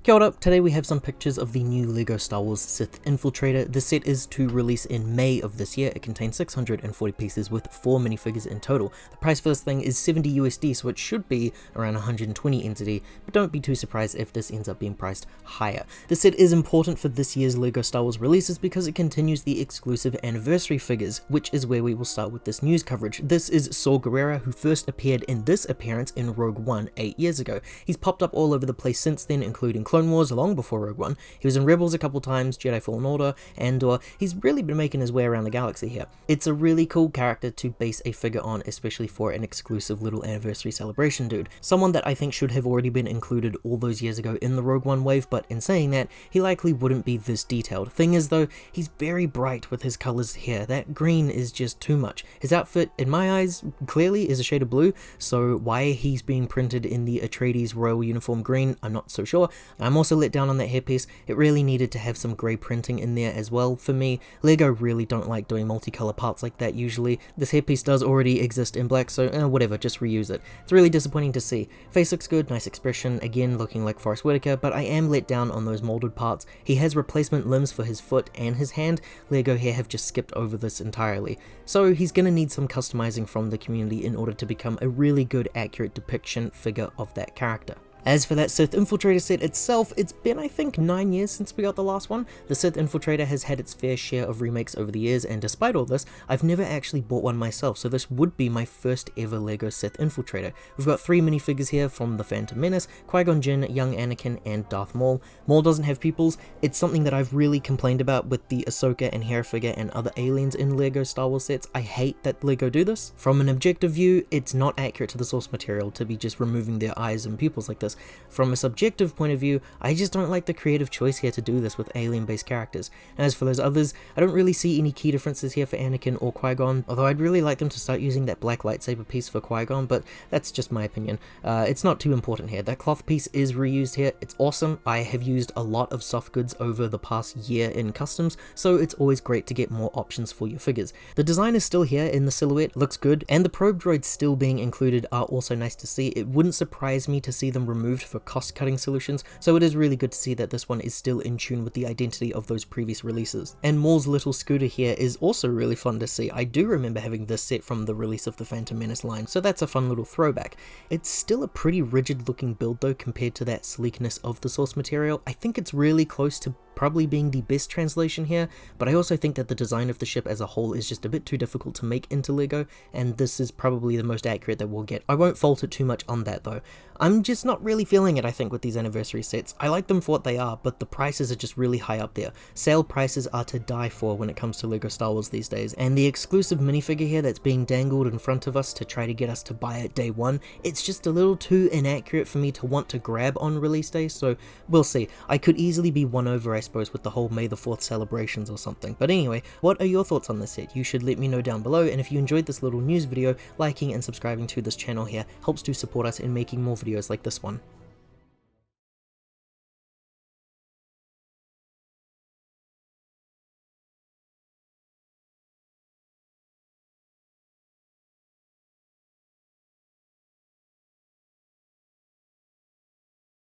Kia ora, today we have some pictures of the new LEGO Star Wars Sith Infiltrator. The set is to release in May of this year. It contains 640 pieces with 4 minifigures in total. The price for this thing is 70 USD, so it should be around 120 NZD, but don't be too surprised if this ends up being priced higher. The set is important for this year's LEGO Star Wars releases because it continues the exclusive anniversary figures, which is where we will start with this news coverage. This is Gerrera, who first appeared in this appearance in Rogue One 8 years ago. He's popped up all over the place since then, including Clone Wars long before Rogue One. He was in Rebels a couple times, Jedi Fallen Order, and he's really been making his way around the galaxy here. It's a really cool character to base a figure on, especially for an exclusive little anniversary celebration dude. Someone that I think should have already been included all those years ago in the Rogue One wave, but in saying that, he likely wouldn't be this detailed. Thing is though, he's very bright with his colors here. That green is just too much. His outfit, in my eyes, clearly is a shade of blue, so why he's being printed in the Atreides royal uniform green, I'm not so sure. I'm also let down on that hairpiece. It really needed to have some grey printing in there as well for me. LEGO really don't like doing multicolor parts like that usually. This hairpiece does already exist in black, so whatever, just reuse it. It's really disappointing to see. Face looks good, nice expression, again looking like Forrest Whitaker, but I am let down on those molded parts. He has replacement limbs for his foot and his hand. LEGO here have just skipped over this entirely. So he's gonna need some customizing from the community in order to become a really good, accurate depiction figure of that character. As for that Sith Infiltrator set itself, it's been I think 9 years since we got the last one. The Sith Infiltrator has had its fair share of remakes over the years, and despite all this, I've never actually bought one myself, so this would be my first ever LEGO Sith Infiltrator. We've got 3 minifigures here from the Phantom Menace, Qui-Gon Jinn, young Anakin, and Darth Maul. Maul doesn't have pupils. It's something that I've really complained about with the Ahsoka and Hera figure and other aliens in LEGO Star Wars sets. I hate that LEGO do this. From an objective view, it's not accurate to the source material to be just removing their eyes and pupils like this. From a subjective point of view, I just don't like the creative choice here to do this with alien-based characters. And as for those others, I don't really see any key differences here for Anakin or Qui-Gon, although I'd really like them to start using that black lightsaber piece for Qui-Gon, but that's just my opinion. It's not too important here. That cloth piece is reused here. It's awesome. I have used a lot of soft goods over the past year in customs, so it's always great to get more options for your figures. The design is still here in the silhouette, looks good, and the probe droids still being included are also nice to see. It wouldn't surprise me to see them removed for cost-cutting solutions, so it is really good to see that this one is still in tune with the identity of those previous releases. And Maul's little scooter here is also really fun to see. I do remember having this set from the release of the Phantom Menace line, so that's a fun little throwback. It's still a pretty rigid looking build though compared to that sleekness of the source material. I think it's really close to probably being the best translation here, but I also think that the design of the ship as a whole is just a bit too difficult to make into LEGO, and this is probably the most accurate that we'll get. I won't fault it too much on that though. I'm just not really feeling it, I think, with these anniversary sets. I like them for what they are, but the prices are just really high up there. Sale prices are to die for when it comes to LEGO Star Wars these days, and the exclusive minifigure here that's being dangled in front of us to try to get us to buy it day one, it's just a little too inaccurate for me to want to grab on release day, so we'll see. I could easily be won over, I suppose, with the whole May the 4th celebrations or something. But anyway, what are your thoughts on this set? You should let me know down below, and if you enjoyed this little news video, liking and subscribing to this channel here helps to support us in making more videos like this one.